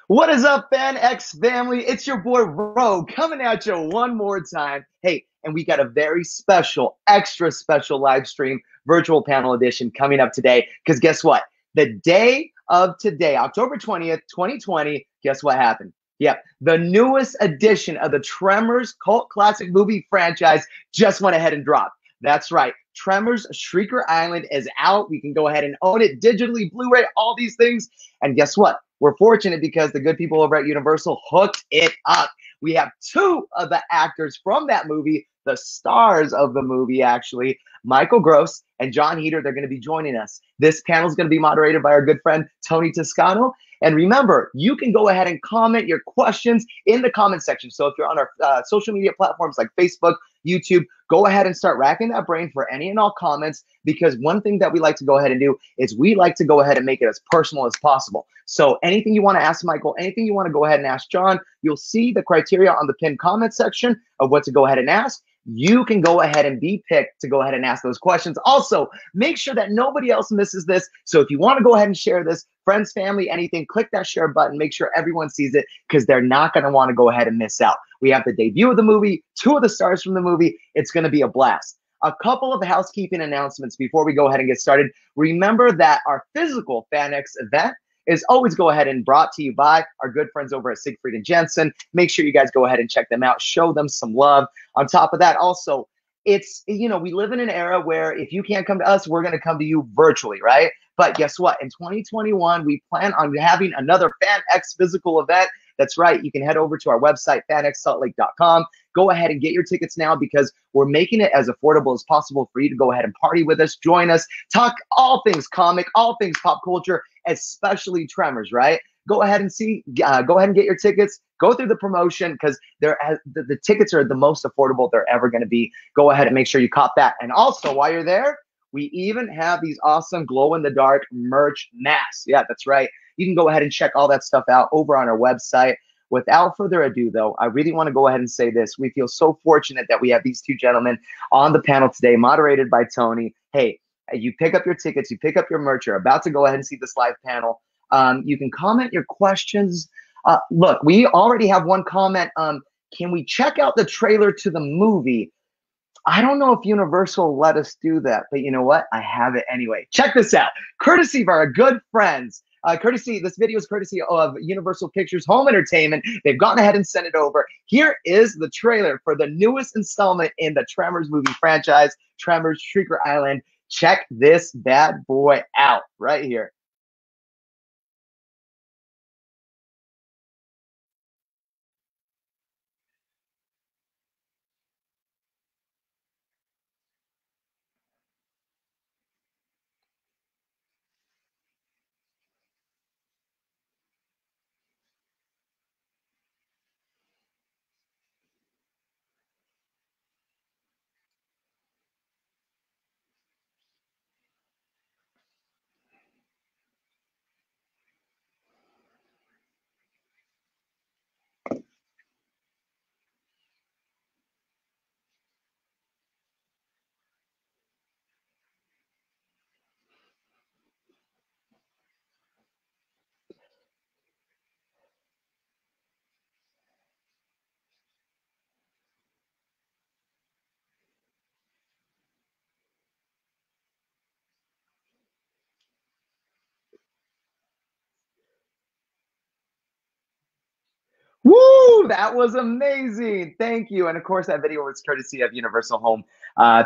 What is up, Fan X family? It's your boy Ro coming at you one more time. Hey, and we got a very special, extra special live stream virtual panel edition coming up today. Because guess what? The day of today, October 20th, 2020, guess what happened? Yep, the newest edition of the Tremors cult classic movie franchise just went ahead and dropped. That's right. Tremors Shrieker Island is out. We can go ahead and own it digitally, Blu-ray, all these things. And guess what? We're fortunate because the good people over at Universal hooked it up. We have two of the actors from that movie, the stars of the movie, actually, Michael Gross and John Heder. They're going to be joining us. This panel is going to be moderated by our good friend, Tony Toscano. And remember, you can go ahead and comment your questions in the comment section. So if you're on our social media platforms like Facebook, YouTube, go ahead and start racking that brain for any and all comments, because one thing that we like to go ahead and do is we like to go ahead and make it as personal as possible. So anything you want to ask Michael, anything you want to go ahead and ask John, you'll see the criteria on the pinned comment section of what to go ahead and ask. You can go ahead and be picked to go ahead and ask those questions. Also, make sure that nobody else misses this. So if you want to go ahead and share this, friends, family, anything, click that share button. Make sure everyone sees it, because they're not going to want to go ahead and miss out. We have the debut of the movie, two of the stars from the movie. It's going to be a blast. A couple of housekeeping announcements before we go ahead and get started. Remember that our physical FanX event is always go ahead and brought to you by our good friends over at Siegfried and Jensen. Make sure you guys go ahead and check them out. Show them some love. On top of that, also, it's, you know, we live in an era where if you can't come to us, we're going to come to you virtually, right? But guess what? In 2021, we plan on having another FanX physical event. That's right. You can head over to our website, fanxsaltlake.com. Go ahead and get your tickets now, because we're making it as affordable as possible for you to go ahead and party with us, join us, talk all things comic, all things pop culture, especially Tremors, right? Go ahead and go ahead and get your tickets. Go through the promotion, because the tickets are the most affordable they're ever going to be. Go ahead and make sure you cop that. And also, while you're there, we even have these awesome glow-in-the-dark merch masks. Yeah, that's right. You can go ahead and check all that stuff out over on our website. Without further ado, though, I really want to go ahead and say this. We feel so fortunate that we have these two gentlemen on the panel today, moderated by Tony. Hey, you pick up your tickets, you pick up your merch, you're about to go ahead and see this live panel. You can comment your questions. Look, we already have one comment. Can we check out the trailer to the movie? I don't know if Universal let us do that, but you know what? I have it anyway. Check this out. Courtesy of our good friends. This video is courtesy of Universal Pictures Home Entertainment. They've gone ahead and sent it over. Here is the trailer for the newest installment in the Tremors movie franchise, Tremors Shrieker Island. Check this bad boy out right here. Woo! That was amazing. Thank you. And of course, that video was courtesy of Universal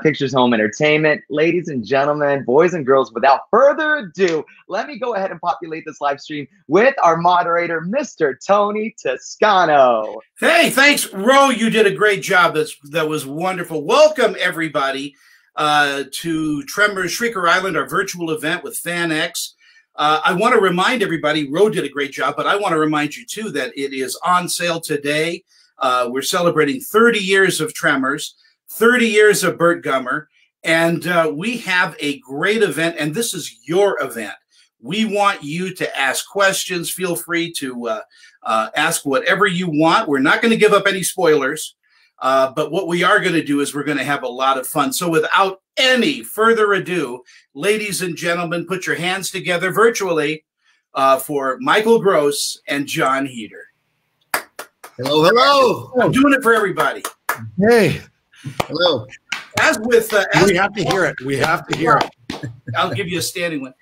Pictures Home Entertainment. Ladies and gentlemen, boys and girls, without further ado, let me go ahead and populate this live stream with our moderator, Mr. Tony Toscano. Hey, thanks, Ro. You did a great job. That was wonderful. Welcome, everybody, to Tremors Shrieker Island, our virtual event with FanX. I want to remind everybody, Ro did a great job, but I want to remind you, too, that it is on sale today. We're celebrating 30 years of Tremors, 30 years of Burt Gummer, and we have a great event, and this is your event. We want you to ask questions. Feel free to ask whatever you want. We're not going to give up any spoilers, but what we are going to do is we're going to have a lot of fun. So without any further ado, ladies and gentlemen, put your hands together virtually for Michael Gross and John Heder. Hello, hello. I'm doing it for everybody. Hey. Hello. As with, we have to hear it. We have to hear it. I'll give you a standing one.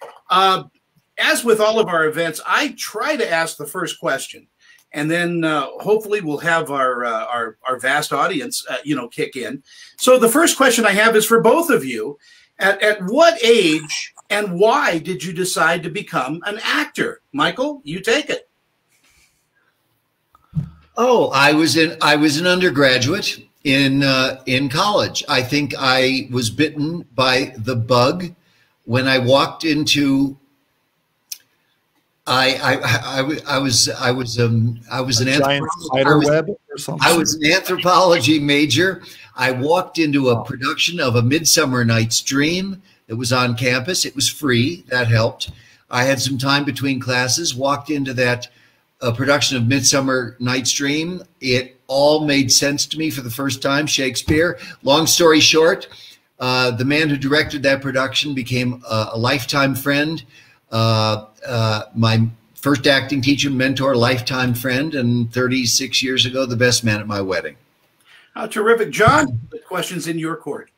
As with all of our events, I try to ask the first question, and then hopefully we'll have our vast audience, kick in. So the first question I have is for both of you. At what age and why did you decide to become an actor? Michael, you take it. Oh, I was an undergraduate in college. I think I was bitten by the bug when I walked into. I was an anthropology major. I walked into a production of A Midsummer Night's Dream that was on campus. It was free. That helped. I had some time between classes, walked into that production of Midsummer Night's Dream. It all made sense to me for the first time. Shakespeare. Long story short, the man who directed that production became a lifetime friend. My first acting teacher, mentor, lifetime friend, and 36 years ago, the best man at my wedding. Terrific. John, the question's in your court.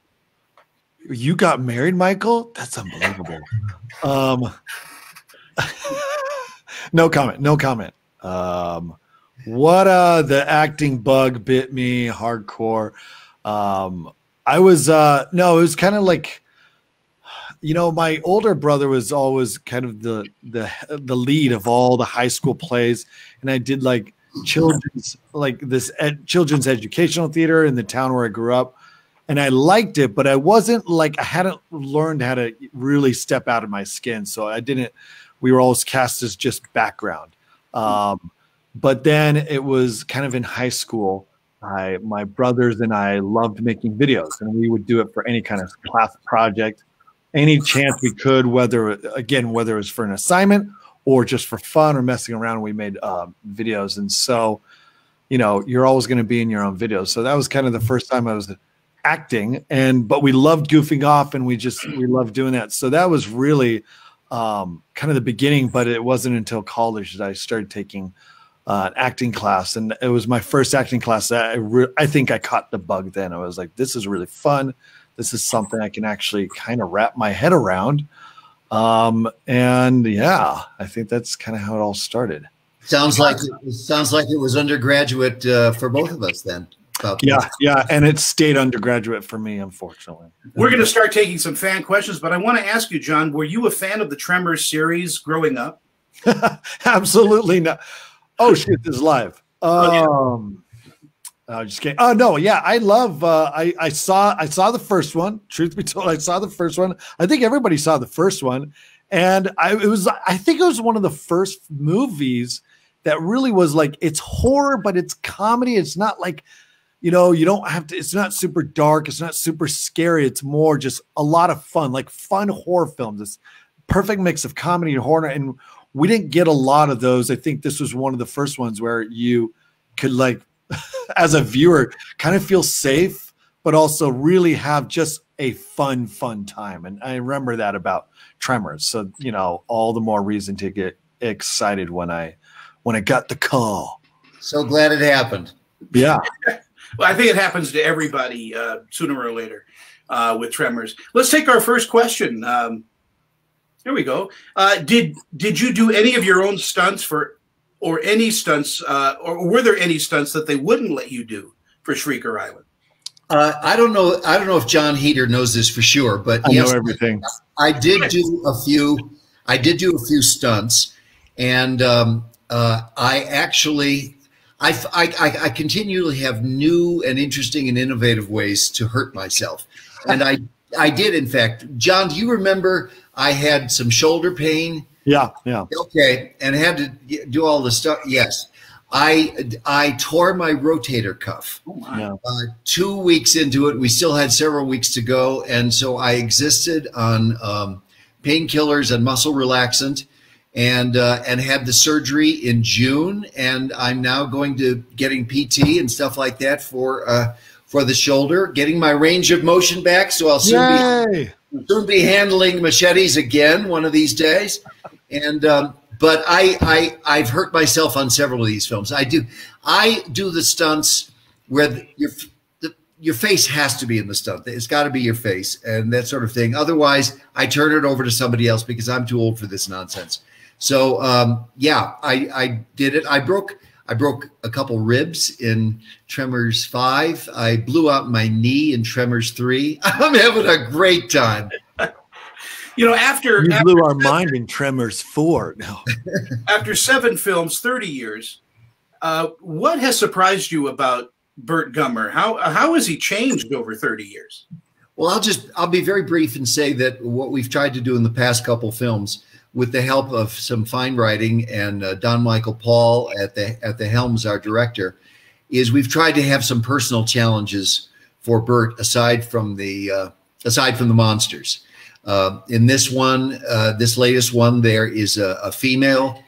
You got married, Michael? That's unbelievable. No comment. No comment. What the acting bug bit me hardcore. I was no, it was kind of like, my older brother was always kind of the lead of all the high school plays, and I did like children's children's educational theater in the town where I grew up, and I liked it, but I wasn't like, I hadn't learned how to really step out of my skin, so I didn't. We were always cast as just background. But then it was kind of in high school. My brothers and I loved making videos, and we would do it for any kind of class project, any chance we could, whether it was for an assignment or just for fun or messing around. We made videos. And so, you're always going to be in your own videos. So that was kind of the first time I was acting, but we loved goofing off, and we loved doing that. So that was really kind of the beginning, but it wasn't until college that I started taking an acting class. And it was my first acting class that I think I caught the bug then. I was like, this is really fun. This is something I can actually kind of wrap my head around. And yeah, I think that's kind of how it all started. Sounds like it was undergraduate for both of us then. Yeah, and it stayed undergraduate for me, unfortunately. We're going to start taking some fan questions, but I want to ask you, John, were you a fan of the Tremors series growing up? Absolutely not. Oh shit, this is live. Just kidding. Oh no, yeah, I love. I saw the first one. Truth be told, I saw the first one. I think everybody saw the first one, and I think it was one of the first movies that really was like, it's horror, but it's comedy. It's not like, you don't have to. It's not super dark. It's not super scary. It's more just a lot of fun, like fun horror films. It's perfect mix of comedy and horror, and we didn't get a lot of those. I think this was one of the first ones where you could, like, as a viewer, kind of feel safe, but also really have just a fun time. And I remember that about Tremors. So, all the more reason to get excited when I got the call. So glad it happened. Yeah. Well, I think it happens to everybody sooner or later with Tremors. Let's take our first question. Here we go. Did you do any of your own stunts or were there any stunts that they wouldn't let you do for Shrieker Island? I don't know if John Heder knows this for sure, but I know everything. I did do a few stunts, and I continually have new and interesting and innovative ways to hurt myself, and I did, in fact. John, do you remember I had some shoulder pain? Yeah. Okay, and had to do all the stuff. Yes, I tore my rotator cuff. Oh my. 2 weeks into it, we still had several weeks to go, and so I existed on painkillers and muscle relaxant, and had the surgery in June, and I'm now going to getting PT and stuff like that for the shoulder, getting my range of motion back. So I'll soon be handling machetes again one of these days. And But I've hurt myself on several of these films. I do the stunts where your face has to be in the stunt. It's got to be your face and that sort of thing. Otherwise, I turn it over to somebody else because I'm too old for this nonsense. So yeah, I did it. I broke a couple ribs in Tremors 5. I blew out my knee in Tremors 3. I'm having a great time. You know, after you blew our mind in Tremors 4. No. After 7 films, 30 years, what has surprised you about Burt Gummer? How has he changed over 30 years? Well, I'll be very brief and say that what we've tried to do in the past couple films, with the help of some fine writing and Don Michael Paul at the helms, our director, is we've tried to have some personal challenges for Burt aside from the monsters. In this one, this latest one, there is a female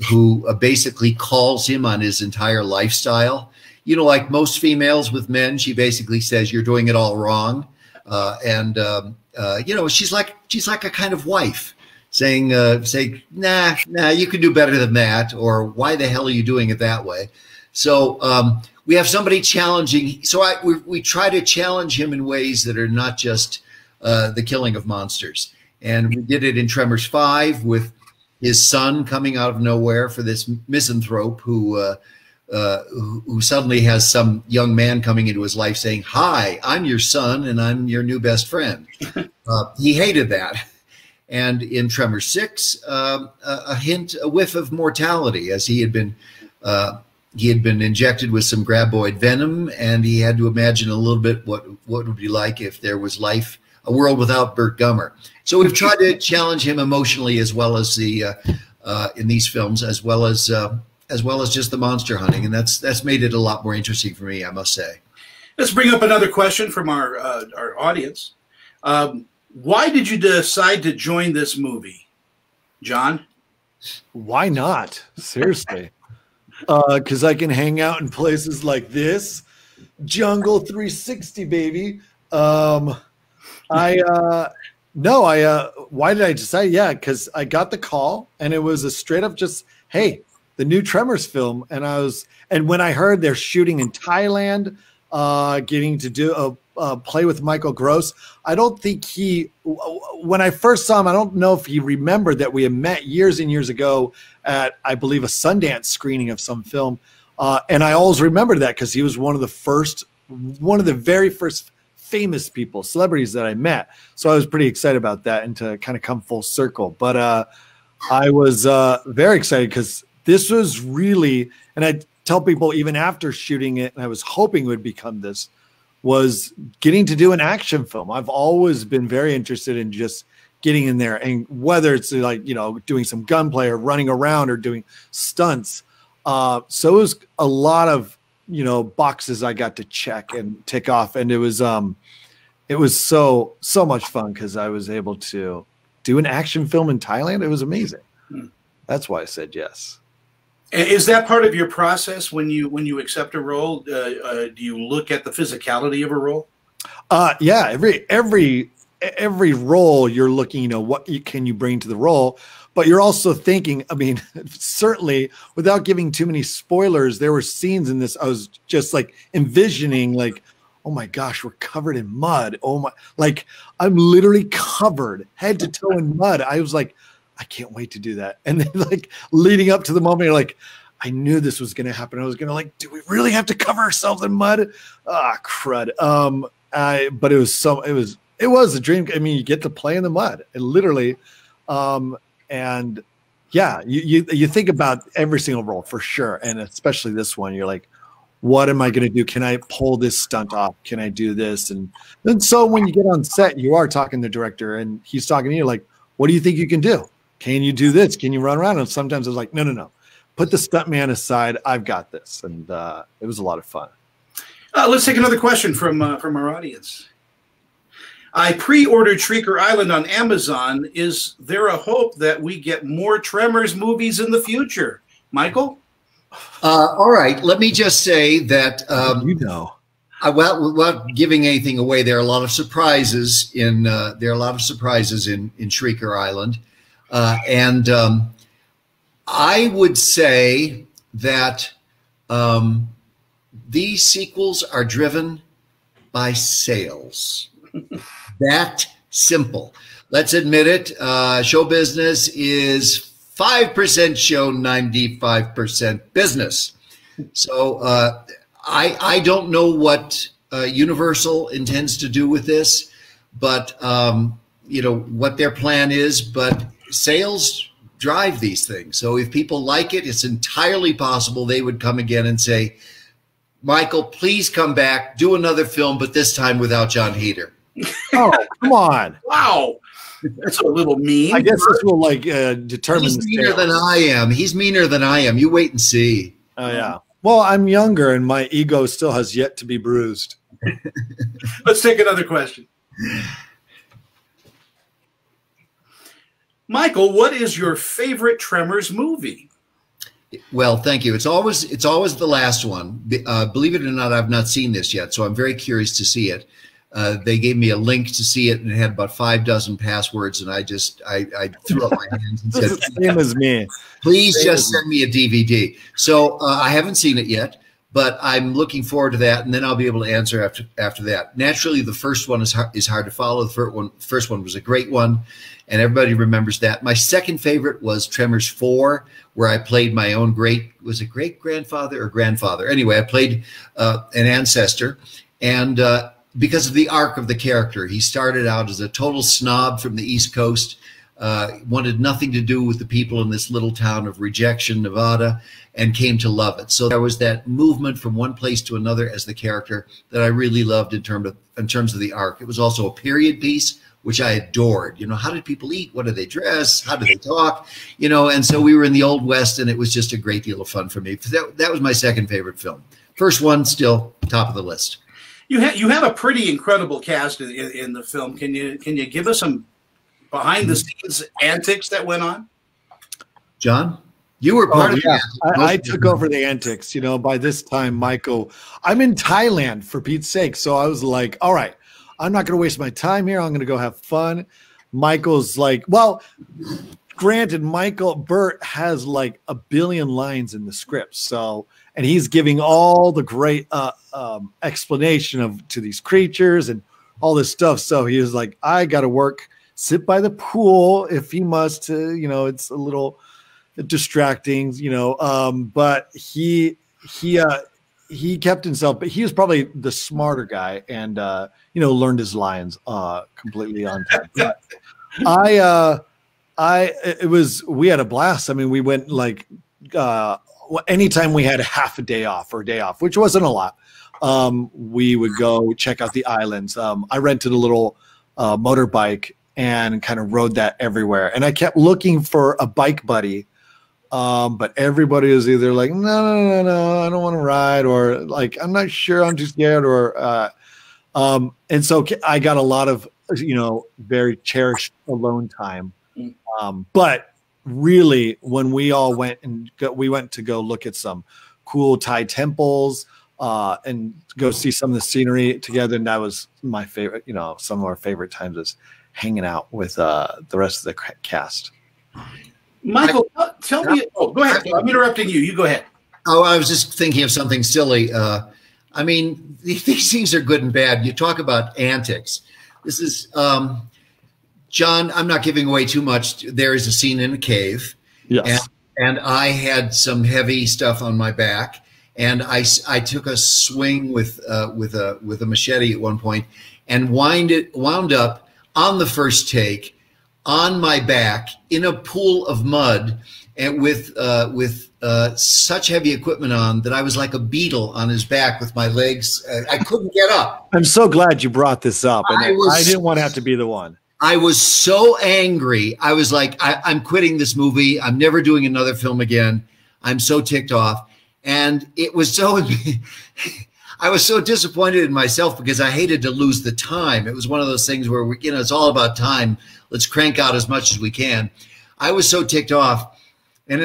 who basically calls him on his entire lifestyle. You know, like most females with men, she basically says, "You're doing it all wrong," you know, she's like a kind of wife saying, "Nah, you can do better than that," or "Why the hell are you doing it that way?" So we have somebody challenging. So we try to challenge him in ways that are not just the killing of monsters. And we did it in Tremors 5 with his son coming out of nowhere for this misanthrope who suddenly has some young man coming into his life saying, "Hi, I'm your son and I'm your new best friend." He hated that. And in Tremors 6, a whiff of mortality, as he had been injected with some graboid venom, and he had to imagine a little bit what it would be like if there was life, a world without Burt Gummer. So we've tried to challenge him emotionally as well as in these films, as well as just the monster hunting, and that's made it a lot more interesting for me, I must say. Let's bring up another question from our audience. Why did you decide to join this movie, John? Why not? Seriously. Because I can hang out in places like this. Jungle 360, baby. Why did I decide? Yeah, because I got the call and it was a straight up just, hey, the new Tremors film. And when I heard they're shooting in Thailand, getting to do play with Michael Gross, I don't think when I first saw him, I don't know if he remembered that we had met years and years ago at, I believe, a Sundance screening of some film. And I always remembered that because he was one of the very first famous people, celebrities that I met. So I was pretty excited about that and to kind of come full circle. But I was very excited because this was really, and I tell people even after shooting it, and I was hoping it would become this, was getting to do an action film. I've always been very interested in just getting in there, and whether it's like, you know, doing some gunplay or running around or doing stunts. So it was a lot of, you know, boxes I got to check and tick off. And it was so much fun because I was able to do an action film in Thailand. It was amazing. That's why I said yes. Is that part of your process when you accept a role? Do you look at the physicality of a role? Yeah, every role you're looking, you know, what can you bring to the role, but you're also thinking, I mean, certainly without giving too many spoilers, there were scenes in this I was just like envisioning, like, oh my gosh, we're covered in mud. Oh my, like I'm literally covered head to toe in mud. I was like, I can't wait to do that. And then like leading up to the moment, you're like, I knew this was going to happen. I was going to like, do we really have to cover ourselves in mud? Ah, crud. But it was a dream. I mean, you get to play in the mud, and literally. And yeah, you think about every single role for sure. And especially this one, you're like, what am I going to do? Can I pull this stunt off? Can I do this? And then so when you get on set, you are talking to the director and he's talking to you like, what do you think you can do? Can you do this? Can you run around? And sometimes I was like, no. Put the stuntman aside. I've got this. And it was a lot of fun. Let's take another question from our audience. I pre-ordered Shrieker Island on Amazon. Is there a hope that we get more Tremors movies in the future? Michael? All right. Let me just say that without giving anything away, there are a lot of surprises in Shrieker Island. I would say that these sequels are driven by sales. That simple. Let's admit it. Show business is 5% show, 95% business. So I don't know what Universal intends to do with this, but you know what their plan is. But sales drive these things. So if people like it, it's entirely possible they would come again and say, Michael, please come back, do another film, but this time without John Heder. Oh, come on. Wow. That's a little mean. I guess this will like determine. He's meaner than I am. He's meaner than I am. You wait and see. Oh, yeah. Well, I'm younger and my ego still has yet to be bruised. Let's take another question. Michael, what is your favorite Tremors movie? Well, thank you. It's always the last one. Believe it or not, I've not seen this yet, so I'm very curious to see it. They gave me a link to see it, and it had about 6 passwords, and I threw up my hands and said, "Same as me. Please just send me a DVD." So I haven't seen it yet, but I'm looking forward to that, and then I'll be able to answer after that. Naturally, the first one is hard to follow. The first one was a great one, and everybody remembers that. My second favorite was Tremors 4, where I played my own great-grandfather or grandfather. Anyway, I played an ancestor, and because of the arc of the character, he started out as a total snob from the East Coast, wanted nothing to do with the people in this little town of Rejection, Nevada, and came to love it. So there was that movement from one place to another as the character that I really loved in terms of the arc. It was also a period piece, which I adored. You know, how did people eat? What did they dress? How did they talk? You know, and so we were in the Old West, and it was just a great deal of fun for me. That was my second favorite film. First one, still top of the list. You have a pretty incredible cast in the film. Can you give us some behind the scenes antics that went on? John, you were part of it. I took over the antics. You know, by this time, Michael, I'm in Thailand for Pete's sake. So I was like, all right, I'm not going to waste my time here. I'm going to go have fun. Michael's like, well, granted, Bert has like 1 billion lines in the script. So, and he's giving all the great explanation to these creatures and all this stuff. So he was like, I got to sit by the pool if he must, you know, it's a little distracting, you know, but he kept himself, but he was probably the smarter guy and, you know, learned his lines completely on time. But we had a blast. I mean, we went like, anytime we had half a day off or a day off, which wasn't a lot, we would go check out the islands. I rented a little motorbike and kind of rode that everywhere. And I kept looking for a bike buddy, but everybody was either like, no, I don't want to ride, or like, I'm not sure, I'm too scared, or and so I got a lot of, you know, very cherished alone time. But really, when we all went to go look at some cool Thai temples and go see some of the scenery together, and that was my favorite. You know, some of our favorite times is hanging out with the rest of the cast. Michael, tell me. Oh, go ahead. I'm interrupting you. You go ahead. Oh, I was just thinking of something silly. I mean, these things are good and bad. You talk about antics. This is. John, I'm not giving away too much. There is a scene in a cave, yes, and I had some heavy stuff on my back, and I took a swing with a machete at one point, and wound up on the first take on my back in a pool of mud, and with such heavy equipment on that I was like a beetle on his back with my legs. I couldn't get up. I'm so glad you brought this up, and I didn't want to have to be the one. I was so angry. I was like, I'm quitting this movie. I'm never doing another film again. I'm so ticked off. And it was so, I was so disappointed in myself because I hated to lose the time. It was one of those things where, you know, it's all about time. Let's crank out as much as we can. I was so ticked off. And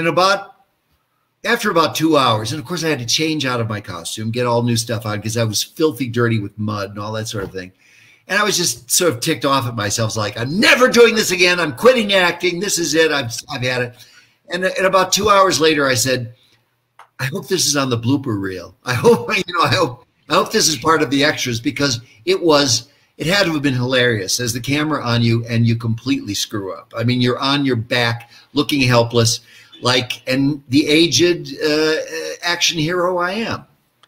after about 2 hours, and of course I had to change out of my costume, get all new stuff on because I was filthy dirty with mud and all that sort of thing. And I was just sort of ticked off at myself. I was like, I'm never doing this again. I'm quitting acting. This is it. I've had it. And about 2 hours later, I said, I hope this is on the blooper reel. I hope, I hope this is part of the extras, because it had to have been hilarious as the camera on you and you completely screw up. I mean, you're on your back looking helpless, and the aged action hero I am.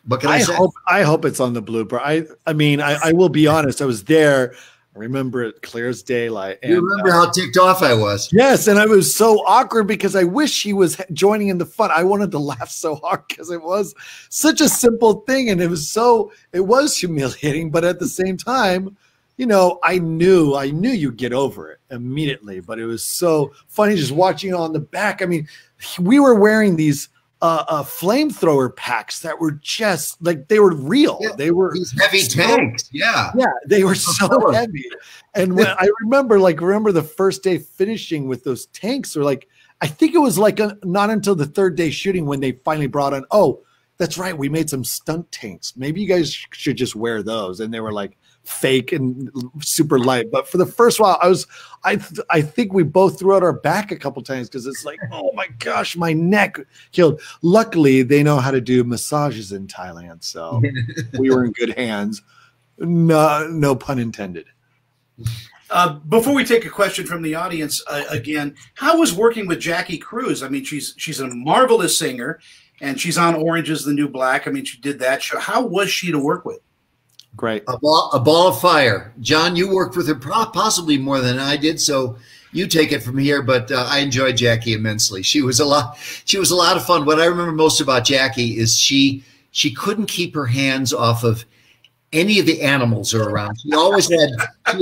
What can I say? I hope it's on the blooper. I mean, I will be honest. I was there. I remember it clear as daylight. You remember how ticked off I was? Yes, and I was so awkward because I wish he was joining in the fun. I wanted to laugh so hard because it was such a simple thing, and it was humiliating. But at the same time, I knew you'd get over it immediately. But it was so funny just watching it on the back. I mean, we were wearing these flamethrower packs that were just like, they were real. Yeah, they were these heavy tanks. Yeah, they were so heavy. And when I remember the first day finishing with those tanks, or I think it was not until the third day shooting when they finally brought on, oh, that's right, we made some stunt tanks. Maybe you guys should just wear those. And they were fake and super light. But for the first while, I think we both threw out our back a couple times because it's oh my gosh, my neck killed. Luckily, they know how to do massages in Thailand, so we were in good hands. No pun intended. Before we take a question from the audience, again, how was working with Jackie Cruz? I mean, she's a marvelous singer, and she's on Orange is the New Black. I mean, she did that show. How was she to work with? Great. A ball of fire. John, you worked with her possibly more than I did, so you take it from here. But I enjoyed Jackie immensely. She was a lot of fun. What I remember most about Jackie is she couldn't keep her hands off of any of the animals are around. She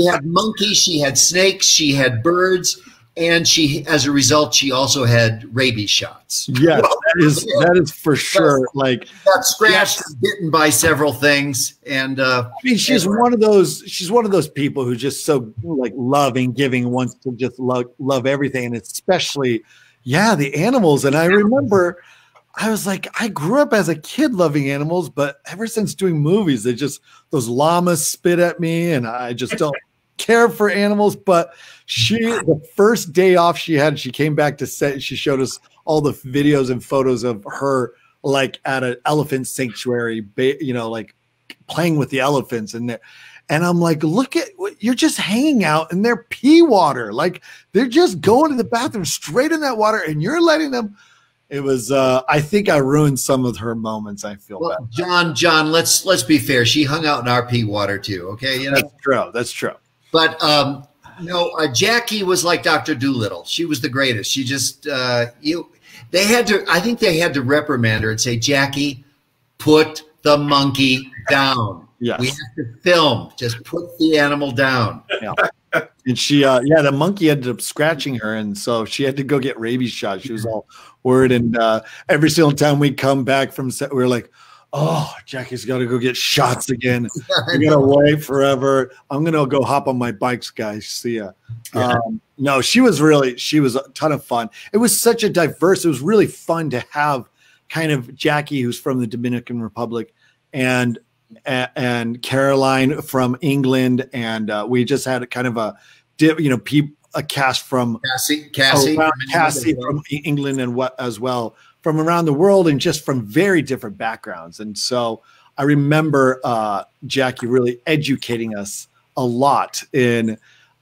had monkeys, she had snakes, she had birds, and as a result, she also had rabies shots. Yes, that is for sure. Got scratched and bitten by several things. And I mean, she's one of those people who just so loving, giving, wants to just love everything, and especially, the animals. And I remember, I was I grew up as a kid loving animals, but ever since doing movies, those llamas spit at me, and I just don't care for animals. But the first day off she came back to set. She showed us all the videos and photos of her at an elephant sanctuary, playing with the elephants, and I'm look at you're just hanging out in their pee water, they're just going to the bathroom straight in that water, and you're letting them. It was I think I ruined some of her moments. I feel bad. John, let's be fair. She hung out in our pee water too. Okay, That's true. But Jackie was like Dr. Doolittle. She was the greatest. She just I think they had to reprimand her and say, Jackie, put the monkey down. Yes. We have to film. Just put the animal down. Yeah. And she the monkey ended up scratching her, and so she had to go get rabies shots. She was all worried, and every single time we come back from set, we were like, oh, Jackie's got to go get shots again. We're going to wait forever. I'm going to go hop on my bikes, guys. See ya. Yeah. No, she was a ton of fun. It was such a diverse, it was really fun to have kind of Jackie, who's from the Dominican Republic, and Caroline from England. And we just had kind of a cast from Cassie from England and as well, from around the world, and just from very different backgrounds. And so I remember Jackie really educating us a lot in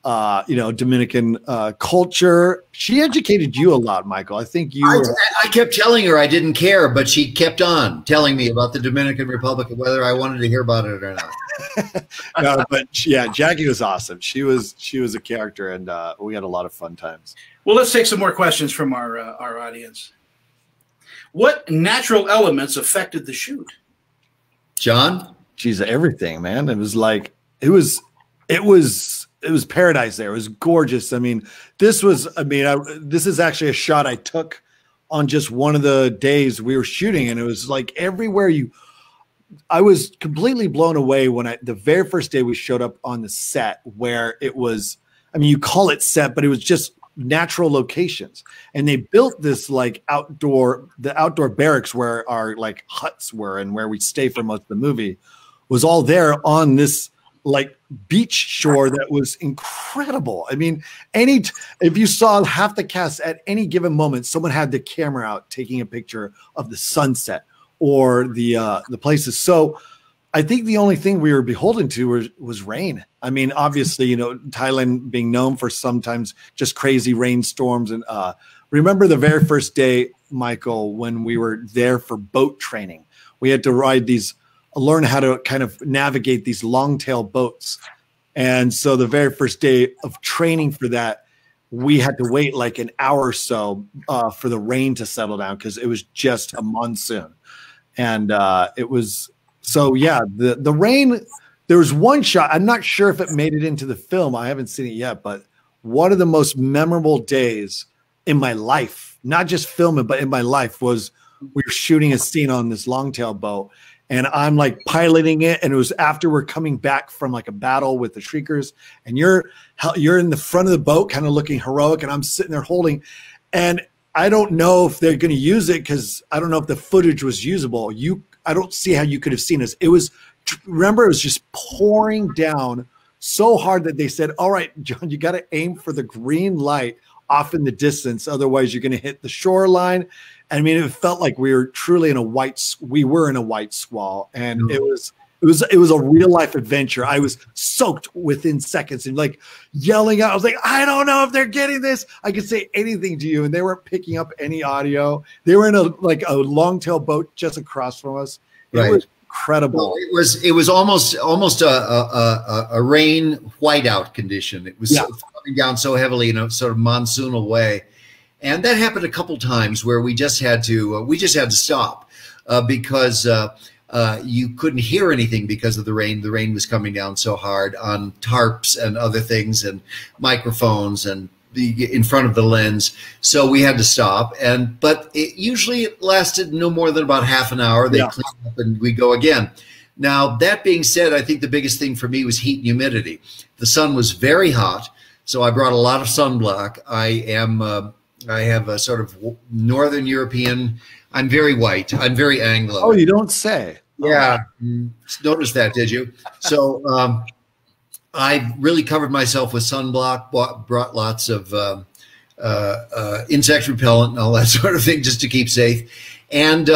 Dominican culture. She educated you a lot, Michael. I think I kept telling her I didn't care, but she kept on telling me about the Dominican Republic and whether I wanted to hear about it or not. No, but yeah, Jackie was awesome. She was a character, and we had a lot of fun times. Well, let's take some more questions from our audience. What natural elements affected the shoot? John? Geez, everything, man. It was it was paradise there. It was gorgeous. I mean, this is actually a shot I took on just one of the days we were shooting, and it was everywhere I was completely blown away when the very first day we showed up on the set, where it was, you call it set, but it was just natural locations, and they built this outdoor barracks where our huts were and where we stay for most of the movie was all there on this like beach shore that was incredible. I mean, if you saw half the cast at any given moment, someone had the camera out taking a picture of the sunset or the places. So I think the only thing we were beholden to was rain. I mean, obviously, you know, Thailand being known for sometimes just crazy rainstorms. And remember the very first day, Michael, when we were there for boat training, we had to learn how to kind of navigate these long-tail boats. And so the very first day of training for that, we had to wait like an hour or so for the rain to settle down because it was just a monsoon. And it was, so yeah, the rain, there was one shot, I'm not sure if it made it into the film, I haven't seen it yet, but one of the most memorable days in my life, not just filming, but in my life, was we were shooting a scene on this longtail boat. And I'm like piloting it, and it was after we're coming back from like a battle with the Shriekers, and you're in the front of the boat, kind of looking heroic, and I'm sitting there holding. And I don't know if they're going to use it because I don't know if the footage was usable. I don't see how you could have seen us. Remember, it was just pouring down so hard that they said, "All right, John, you got to aim for the green light off in the distance, otherwise you're going to hit the shoreline." I mean, it felt like we were truly in a white squall, and it was a real life adventure. I was soaked within seconds and like yelling out. I was like, I don't know if they're getting this. I could say anything to you, and they weren't picking up any audio. They were in a long-tail boat just across from us. It was incredible. Well, it was almost a rain whiteout condition. It was coming down so heavily in a sort of monsoonal way. And that happened a couple times where we just had to stop because you couldn't hear anything because of the rain. The rain was coming down so hard on tarps and other things and microphones and in front of the lens. So we had to stop. But it usually lasted no more than about half an hour. They clean up and we go again. Now, that being said, I think the biggest thing for me was heat and humidity. The sun was very hot, so I brought a lot of sunblock. I have a sort of Northern European. I'm very white. I'm very Anglo. Oh, you don't say. Yeah. Noticed that, did you? So I really covered myself with sunblock, brought lots of insect repellent and all that sort of thing just to keep safe. And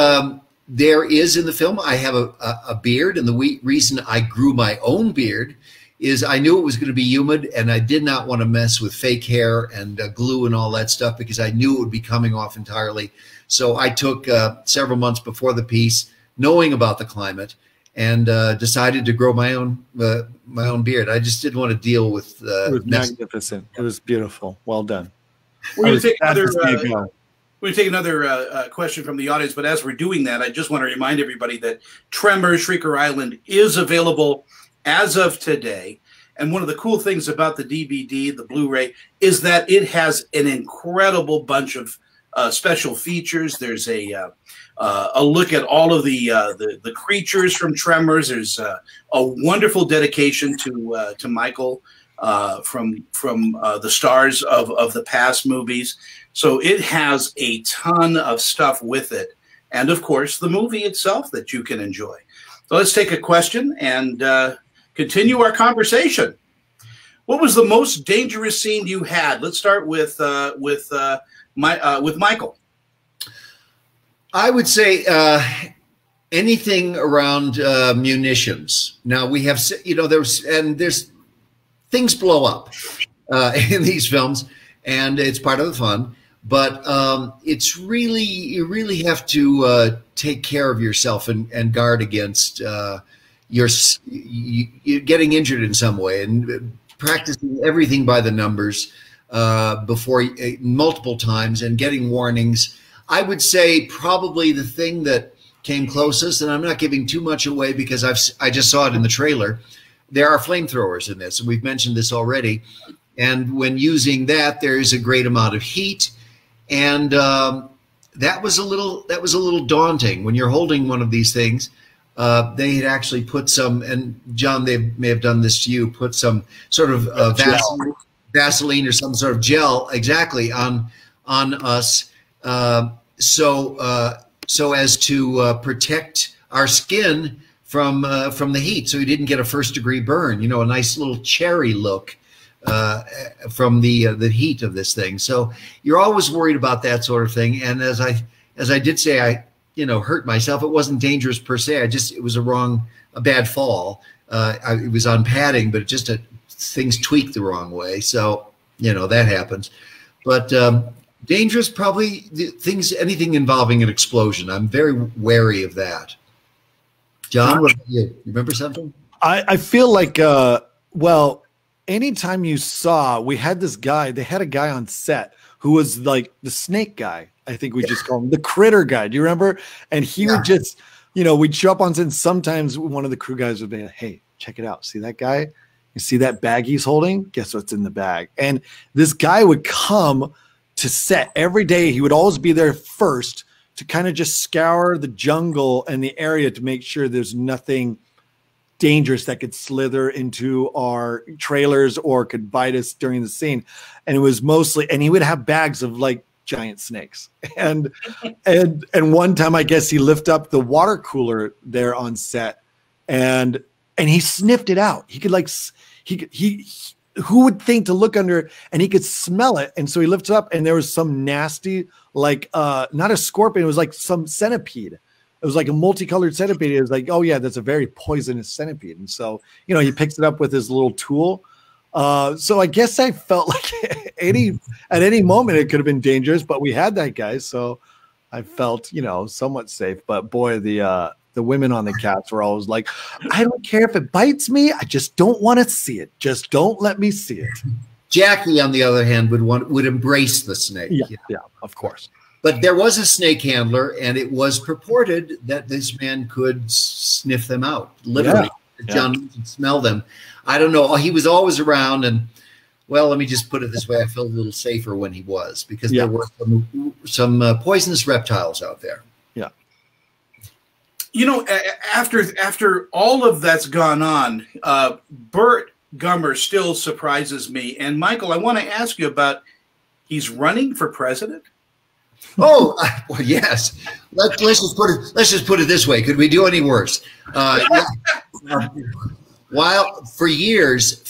there is in the film, I have a beard. And the reason I grew my own beard is I knew it was going to be humid, and I did not want to mess with fake hair and glue and all that stuff because I knew it would be coming off entirely. So I took several months before the piece, knowing about the climate, and decided to grow my own beard. I just didn't want to deal with. It was magnificent. It was beautiful. Well done. We're going to take another question from the audience, but as we're doing that, I just want to remind everybody that Tremors Shrieker Island is available as of today. And one of the cool things about the DVD, the Blu-ray, is that it has an incredible bunch of special features. There's a look at all of the creatures from Tremors. There's a wonderful dedication to Michael from the stars of the past movies. So it has a ton of stuff with it. And, of course, the movie itself that you can enjoy. So let's take a question and continue our conversation. What was the most dangerous scene you had? Let's start with Michael. I would say anything around munitions. Now we have, there's things blow up in these films, and it's part of the fun. But it's really, you really have to take care of yourself and guard against you getting injured in some way, and practicing everything by the numbers before multiple times and getting warnings. I would say probably the thing that came closest, and I'm not giving too much away because I just saw it in the trailer. There are flamethrowers in this, and we've mentioned this already. And when using that, there is a great amount of heat, and that was a little daunting when you're holding one of these things. They had actually put some, and John, they may have done this to you, put some sort of Vaseline or some sort of gel exactly on us, so as to protect our skin from the heat, so he didn't get a first-degree burn. You know, a nice little cherry look from the heat of this thing. So you're always worried about that sort of thing. And as I did say, I hurt myself. It wasn't dangerous per se. It was a bad fall. It was on padding, but things tweaked the wrong way. So that happens. But dangerous, probably anything involving an explosion. I'm very wary of that. John, what about you? You remember something? I feel like, anytime you saw, we had this guy, they had a guy on set who was like the snake guy. I think we just call him the critter guy. Do you remember? And he would just, we'd show up on set, and sometimes one of the crew guys would be like, hey, check it out. See that guy? You see that bag he's holding? Guess what's in the bag? And this guy would come to set every day. He would always be there first to kind of just scour the jungle and the area to make sure there's nothing dangerous that could slither into our trailers or could bite us during the scene. And it was mostly, and he would have bags of like giant snakes. And one time, I guess he lifted up the water cooler there on set and he sniffed it out. He could who would think to look under it, and he could smell it. And so he lifted up, and there was some nasty, like not a scorpion, it was like some centipede. It was like a multicolored centipede. It was like, oh yeah, that's a very poisonous centipede. And so, he picks it up with his little tool. So I guess I felt like at any moment it could have been dangerous, but we had that guy. So I felt, somewhat safe. But boy, the women on the cats were always like, I don't care if it bites me. I just don't want to see it. Just don't let me see it. Jackie, on the other hand, would embrace the snake. Yeah, of course. But there was a snake handler, and it was purported that this man could sniff them out, literally. Yeah. John could smell them. I don't know. He was always around, and well, let me just put it this way: I felt a little safer when he was, because there were some poisonous reptiles out there. Yeah. After all of that's gone on, Burt Gummer still surprises me. And Michael, I want to ask you about, he's running for president? Oh, well, yes. Let's just put it this way. Could we do any worse? While for years,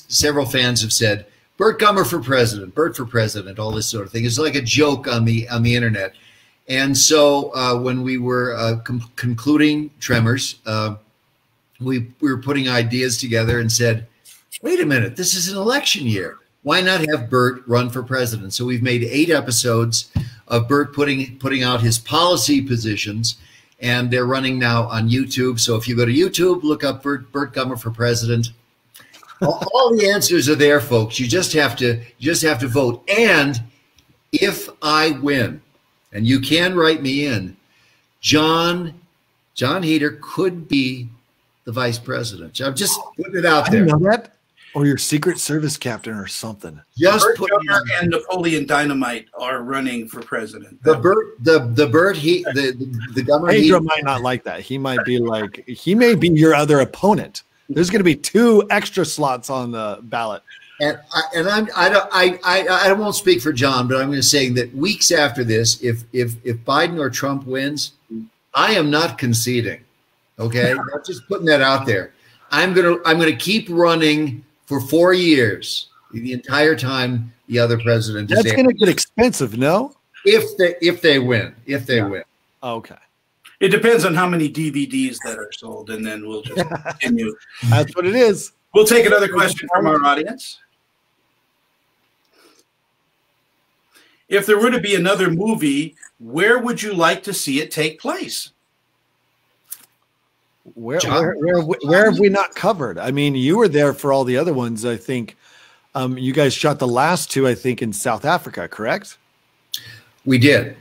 several fans have said, Burt Gummer for president, Burt for president, all this sort of thing. It's like a joke on the internet. And so when we were concluding Tremors, we were putting ideas together and said, wait a minute, this is an election year. Why not have Burt run for president? So we've made 8 episodes of Burt putting out his policy positions, and they're running now on YouTube. So if you go to YouTube, look up Burt Gummer for president. All the answers are there, folks. You just have to vote. And if I win, and you can write me in, John Heder could be the vice president. I'm just putting it out there. I didn't know that. Or your Secret Service captain or something. Just Burt Gummer and Napoleon Dynamite are running for president. The Gummer. Pedro might not like that. He may be your other opponent. There's going to be 2 extra slots on the ballot. And I won't speak for John, but I'm going to say that weeks after this, if Biden or Trump wins, I am not conceding. Okay, I'm just putting that out there. I'm gonna keep running for 4 years, the entire time the other president is there. That's going to get expensive, no? If they win. Okay. It depends on how many DVDs that are sold, and then we'll just continue. That's what it is. We'll take another question from our audience. If there were to be another movie, where would you like to see it take place? Where have we not covered? I mean, you were there for all the other ones. I think you guys shot the last 2, I think, in South Africa, correct? We did,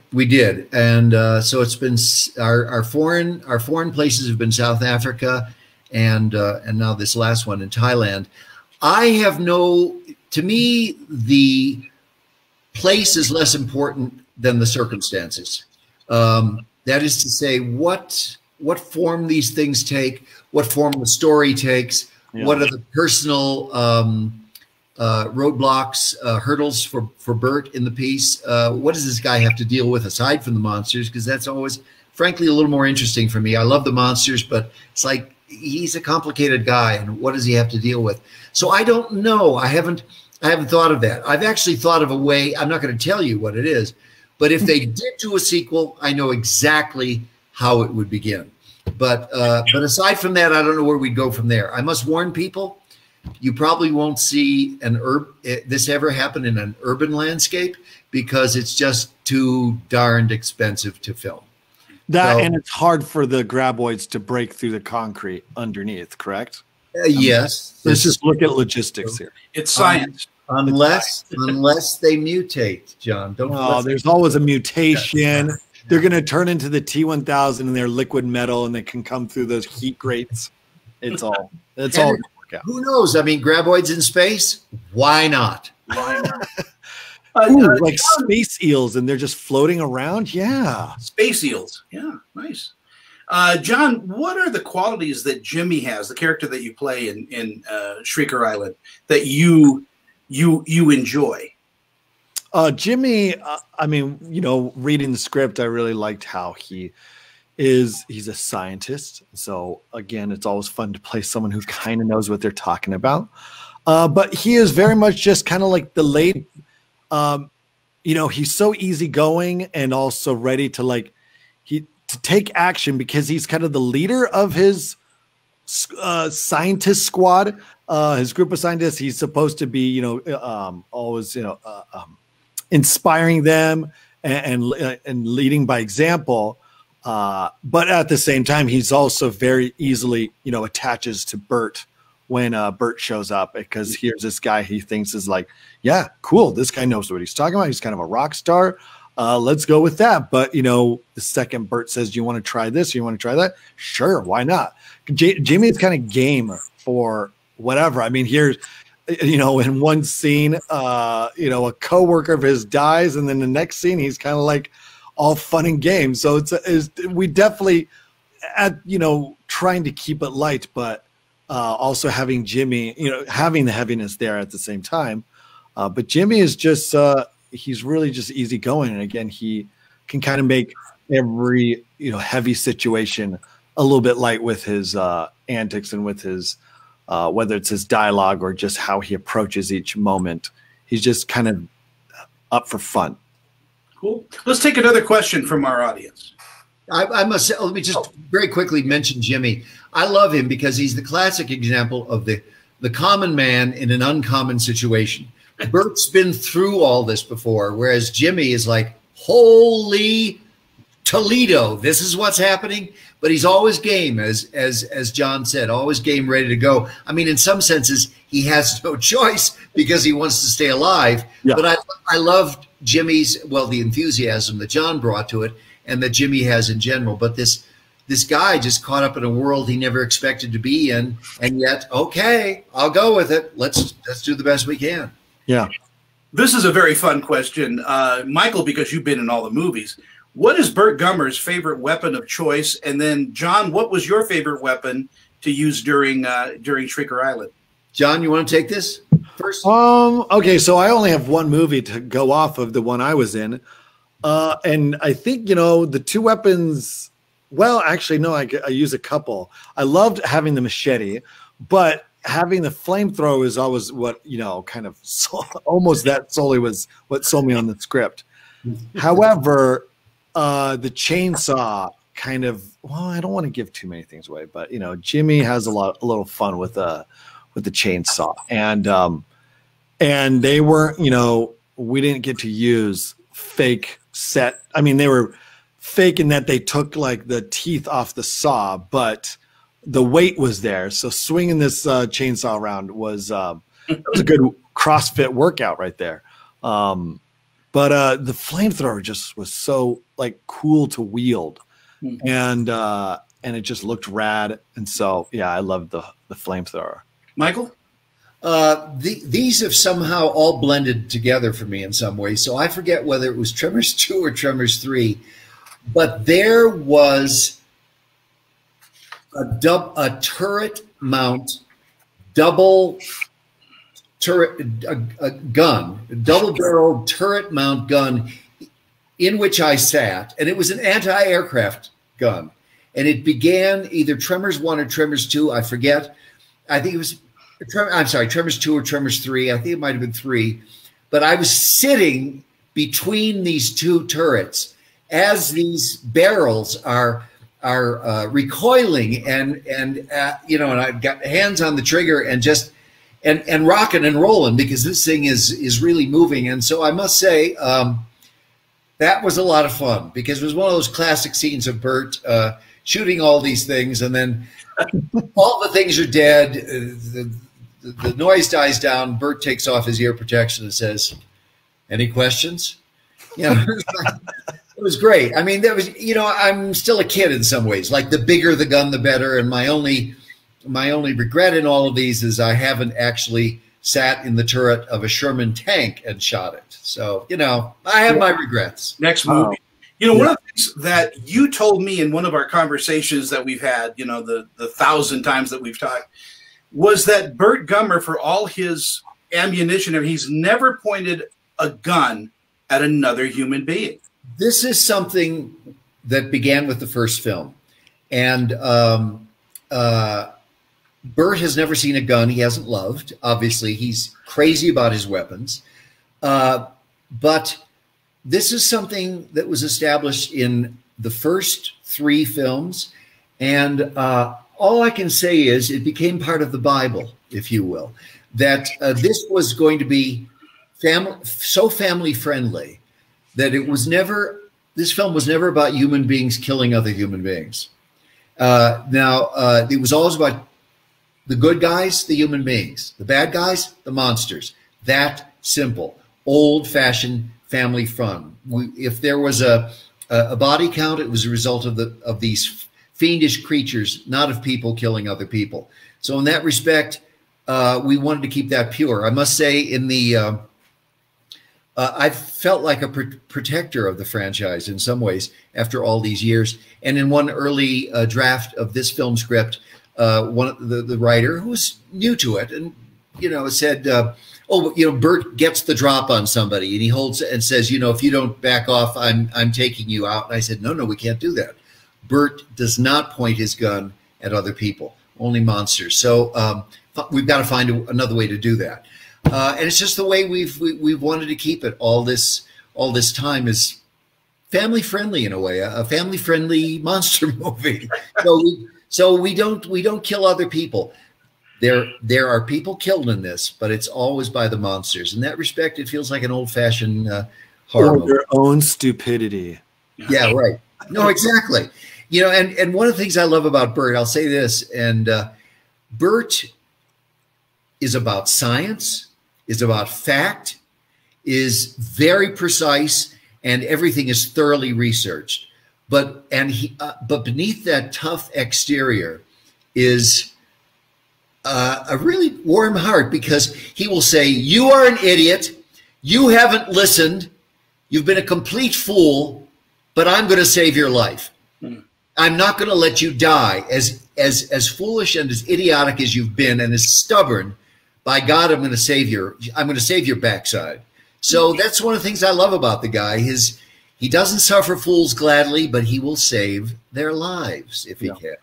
and so it's been our foreign places have been South Africa, and now this last one in Thailand. To me, the place is less important than the circumstances. That is to say, what form these things take, what form the story takes, what are the personal roadblocks, hurdles for Burt in the piece. What does this guy have to deal with aside from the monsters? Because that's always frankly a little more interesting for me. I love the monsters, but it's like he's a complicated guy, and what does he have to deal with? So I don't know. I haven't thought of that. I've actually thought of a way. I'm not going to tell you what it is, but if they did do a sequel, I know exactly how it would begin. But aside from that, I don't know where we'd go from there. I must warn people, you probably won't see this ever happen in an urban landscape because it's just too darned expensive to film. And it's hard for the graboids to break through the concrete underneath, correct? Yes. Let's just look at logistics here. It's science. Unless they mutate, John. There's always a mutation. They're going to turn into the T-1000 and they're liquid metal and they can come through those heat grates. It's all going to work out. Who knows? I mean, graboids in space? Why not? Why not? Like space eels and they're just floating around? Yeah. Space eels. Yeah, nice. John, what are the qualities that Jimmy has, the character that you play in Shrieker Island, that you enjoy? Jimmy, I mean, reading the script, I really liked how he's a scientist. So again, it's always fun to play someone who kind of knows what they're talking about. But he is very much just kind of like the late, he's so easygoing and also ready to to take action because he's kind of the leader of his scientist squad, his group of scientists. He's supposed to be, always, inspiring them and leading by example. But at the same time, he's also very easily, attaches to Bert when Bert shows up because here's this guy he thinks is like, yeah, cool. This guy knows what he's talking about. He's kind of a rock star. Let's go with that. But, the second Bert says, you want to try this? Or you want to try that? Sure. Why not? Jimmy is kind of game for whatever. I mean, here's, in one scene, a coworker of his dies. And then the next scene, he's kind of like all fun and games. So we definitely trying to keep it light, but also having Jimmy, having the heaviness there at the same time. But Jimmy is just, he's really just easygoing. And again, he can kind of make every, heavy situation a little bit light with his antics and with his, whether it's his dialogue or just how he approaches each moment. He's just kind of up for fun. Cool. Let's take another question from our audience. I must say, let me just very quickly mention Jimmy. I love him because he's the classic example of the common man in an uncommon situation. Bert's been through all this before, whereas Jimmy is like, holy Toledo, this is what's happening. But he's always game, as John said, always game, ready to go. I mean, in some senses, he has no choice because he wants to stay alive. Yeah. But I loved Jimmy's, the enthusiasm that John brought to it and that Jimmy has in general. But this guy just caught up in a world he never expected to be in, and yet, okay, I'll go with it. Let's do the best we can. Yeah. This is a very fun question. Michael, because you've been in all the movies, what is Burt Gummer's favorite weapon of choice? And then, John, what was your favorite weapon to use during Shrieker Island? John, you want to take this first? Okay, so I only have one movie to go off of, the one I was in. And I think, the two weapons, well, actually, no, I use a couple. I loved having the machete, but having the flamethrower is always what, kind of almost that solely was what sold me on the script. However, the chainsaw kind of, I don't want to give too many things away, but Jimmy has a little fun with the chainsaw, and they were, we didn't get to use fake set. I mean, they were fake in that they took like the teeth off the saw, but the weight was there. So swinging this chainsaw around was a good CrossFit workout right there. But the flamethrower just was so cool to wield, and it just looked rad. And so, yeah, I loved the flamethrower. Michael? These have somehow all blended together for me in some way. So I forget whether it was Tremors 2 or Tremors 3, but there was a turret mount, double turret, a gun, a double-barreled turret mount gun in which I sat, and it was an anti-aircraft gun. And it began either Tremors 1 or Tremors 2, I forget. I think it was, I'm sorry, Tremors 2 or Tremors 3. I think it might have been 3. But I was sitting between these two turrets as these barrels are recoiling and you know, and I've got hands on the trigger and just and rocking and rolling because this thing is really moving. And so I must say that was a lot of fun because it was one of those classic scenes of Bert shooting all these things, and then all the things are dead. The noise dies down. Bert takes off his ear protection and says, "Any questions?" You know, it was great. I mean, there was, you know, I'm still a kid in some ways. Like the bigger the gun, the better. And my only regret in all of these is I haven't actually sat in the turret of a Sherman tank and shot it. So, you know, I have my regrets. Next movie. You know, one of the things that you told me in one of our conversations that we've had, you know, the 1,000 times that we've talked, was that Bert Gummer, for all his ammunition, he's never pointed a gun at another human being. This is something that began with the first film. And Bert has never seen a gun he hasn't loved. Obviously, he's crazy about his weapons. But this is something that was established in the first 3 films. And all I can say is it became part of the Bible, if you will, that this was going to be so family friendly that it was never, this film was never about human beings killing other human beings. It was always about the good guys, the human beings, the bad guys, the monsters. That simple, old-fashioned family fun. If there was a body count, it was a result of these fiendish creatures, not of people killing other people. So in that respect, we wanted to keep that pure. I must say, in the I felt like a protector of the franchise in some ways after all these years. And in one early draft of this film script, the writer, who was new to it, and you know, said, "Oh, you know, Bert gets the drop on somebody, and he holds and says, you know, if you don't back off, I'm taking you out." And I said, "No, we can't do that. Bert does not point his gun at other people, only monsters." So we've got to find another way to do that. And it's just the way we've wanted to keep it all this time, is family friendly in a way, a family friendly monster movie. So we don't kill other people. There are people killed in this, but it's always by the monsters. In that respect, it feels like an old fashioned horror movie. Their own stupidity. Yeah, right. No, exactly. You know, and one of the things I love about Bert, I'll say this, and Bert is about science, is about fact, is very precise, and everything is thoroughly researched. But beneath that tough exterior is a really warm heart, because he will say, "You are an idiot. You haven't listened. You've been a complete fool, but I'm going to save your life. I'm not going to let you die. As foolish and as idiotic as you've been, and as stubborn, by God, I'm going to save your backside." So that's one of the things I love about the guy. He doesn't suffer fools gladly, but he will save their lives if he can.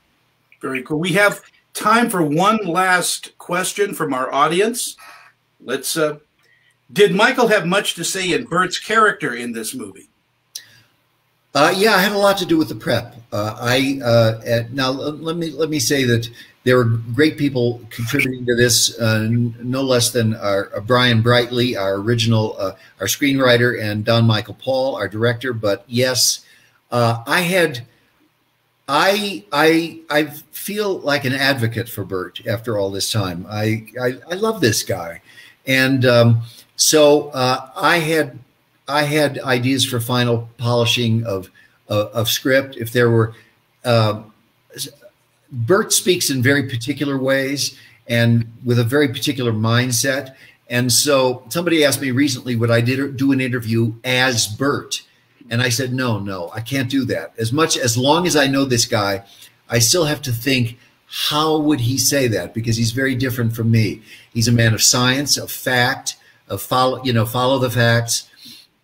Very cool. We have time for one last question from our audience. Let's. Did Michael have much to say in Bert's character in this movie? Yeah, I had a lot to do with the prep. Now let me say that there were great people contributing to this, no less than our Brian Brightly, our original, our screenwriter, and Don Michael Paul, our director. But yes, I feel like an advocate for Bert after all this time. I love this guy, and so I had ideas for final polishing of script. If there were, Bert speaks in very particular ways and with a very particular mindset. And so somebody asked me recently, would I do an interview as Bert? And I said, no, I can't do that. As long as I know this guy, I still have to think, how would he say that? Because he's very different from me. He's a man of science, of fact, of follow the facts.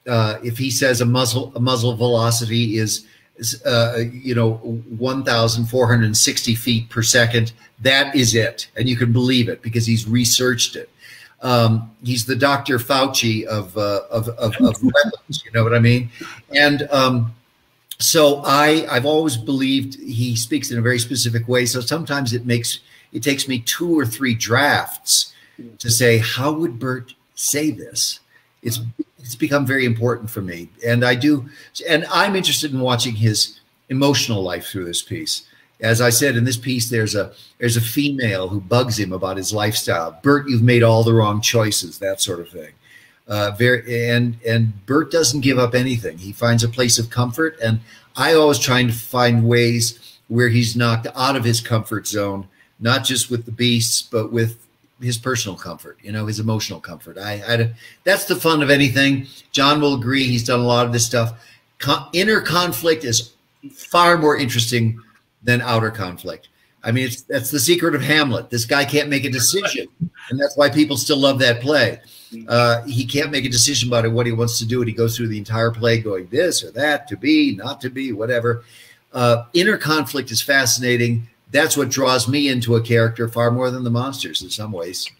If he says a muzzle velocity is 1,460 feet per second. That is it. And you can believe it because he's researched it. He's the Dr. Fauci of weapons, you know what I mean? And so I've always believed he speaks in a very specific way. So sometimes it takes me 2 or 3 drafts to say, how would Bert say this? It's become very important for me. And I'm interested in watching his emotional life through this piece. As I said, in this piece, there's a female who bugs him about his lifestyle. Bert, you've made all the wrong choices, that sort of thing. And Bert doesn't give up anything. He finds a place of comfort. And I always try to find ways where he's knocked out of his comfort zone, not just with the beasts, but with his personal comfort, his emotional comfort. That's the fun of anything. John will agree. He's done a lot of this stuff. Inner conflict is far more interesting than outer conflict. I mean, that's the secret of Hamlet. This guy can't make a decision, and that's why people still love that play. He can't make a decision about what he wants to do, and he goes through the entire play going this or that, to be, not to be, whatever. Inner conflict is fascinating. That's what draws me into a character far more than the monsters in some ways.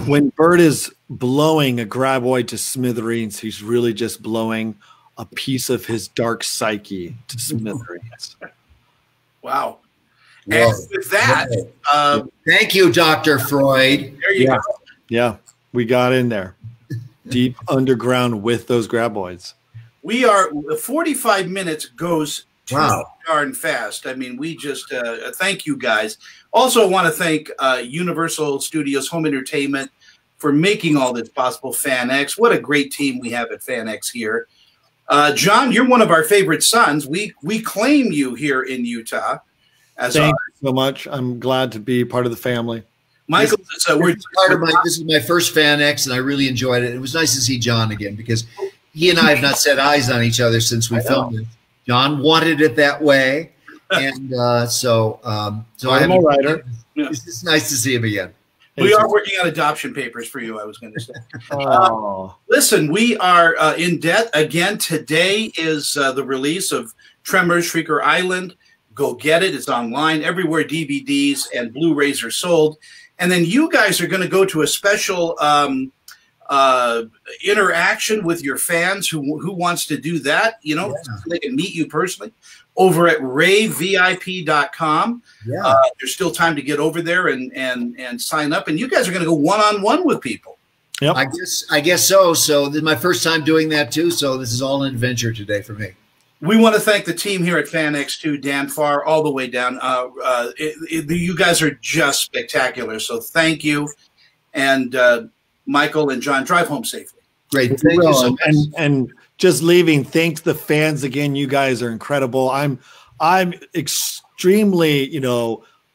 When Bert is blowing a graboid to smithereens, he's really just blowing a piece of his dark psyche to smithereens. Wow. And with that, thank you, Dr. Freud. There you go. Yeah, we got in there. Deep underground with those graboids. We are 45 minutes goes too wow. darn fast. I mean, we just thank you guys. Also want to thank Universal Studios Home Entertainment for making all this possible. FanX, what a great team we have at FanX here. John, you're one of our favorite sons. We claim you here in Utah. Thank you so much. I'm glad to be part of the family. Michael, this is my first FanX, and I really enjoyed it. It was nice to see John again because he and I have not set eyes on each other since we filmed it. John wanted it that way, and so I'm a writer. It's nice to see him again. We are working on adoption papers for you, I was going to say. Oh. Listen, we are in debt. Again, today is the release of Tremors, Shrieker Island. Go get it. It's online everywhere DVDs and Blu-rays are sold. And then you guys are going to go to a special interaction with your fans. Who wants to do that? So they can meet you personally over at ravevip.com. Yeah. There's still time to get over there and sign up. And you guys are going to go one-on-one with people. Yep. I guess so. So this is my first time doing that too. So this is all an adventure today for me. We want to thank the team here at FanX too, Dan Farr, all the way down. You guys are just spectacular. So thank you. And Michael and John, drive home safely. Great. Thank you so much. And just leaving, thanks the fans again. You guys are incredible. I'm extremely,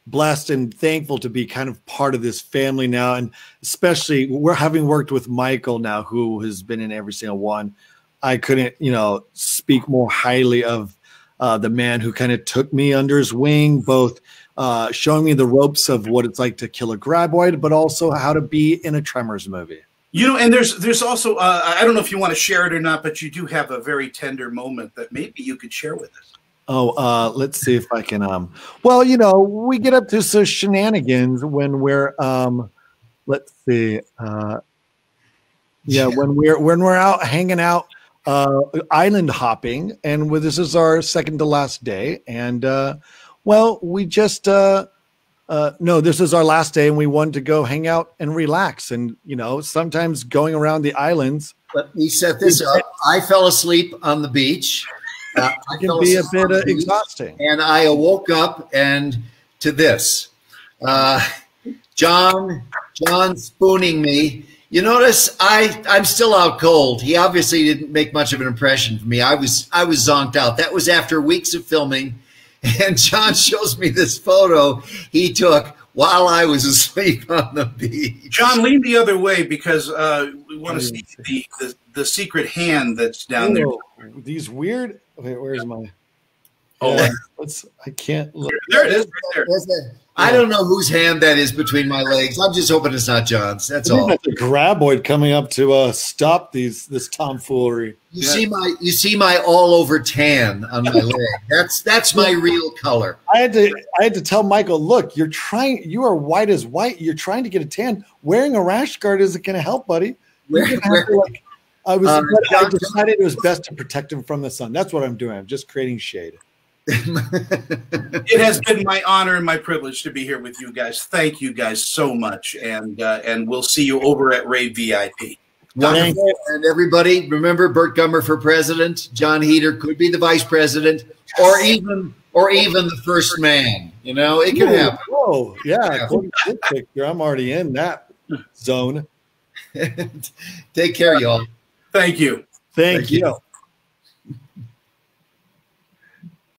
blessed and thankful to be kind of part of this family now. And especially we're having worked with Michael now, who has been in every single one. I couldn't, speak more highly of the man who kind of took me under his wing, both showing me the ropes of what it's like to kill a graboid, but also how to be in a Tremors movie. And there's also, I don't know if you want to share it or not, but you do have a very tender moment that maybe you could share with us. Oh, let's see if I can. Well, we get up to some shenanigans when we're, let's see. When we're out hanging out, island hopping, and this is our second to last day, and we just this is our last day, and we wanted to go hang out and relax, and sometimes going around the islands. Let me set this up. I fell asleep on the beach. It can be a bit exhausting, and I woke up and to this, John spooning me. You notice I'm still out cold. He obviously didn't make much of an impression for me. I was zonked out. That was after weeks of filming, and John shows me this photo he took while I was asleep on the beach. John, lean the other way because we want to see the secret hand that's down there. These weird. Okay, where's my? Oh, Yeah, I can't look. there it is, right there. I don't know whose hand that is between my legs. I'm just hoping it's not John's. That's all. That's a graboid coming up to stop this tomfoolery. You see my all over tan on my leg. That's my real color. I had to tell Michael, look, you are white as white. You're trying to get a tan. Wearing a rash guard isn't going to help, buddy. I decided it was best to protect him from the sun. That's what I'm doing. I'm just creating shade. It has been my honor and my privilege to be here with you guys. Thank you guys so much, and we'll see you over at Rave VIP. Wonderful. And everybody, remember Burt Gummer for president. John Heder could be the vice president, or even the first man. You know, it could happen. Oh, yeah. Picture. I'm already in that zone. Take care, y'all. Thank you. Thank you.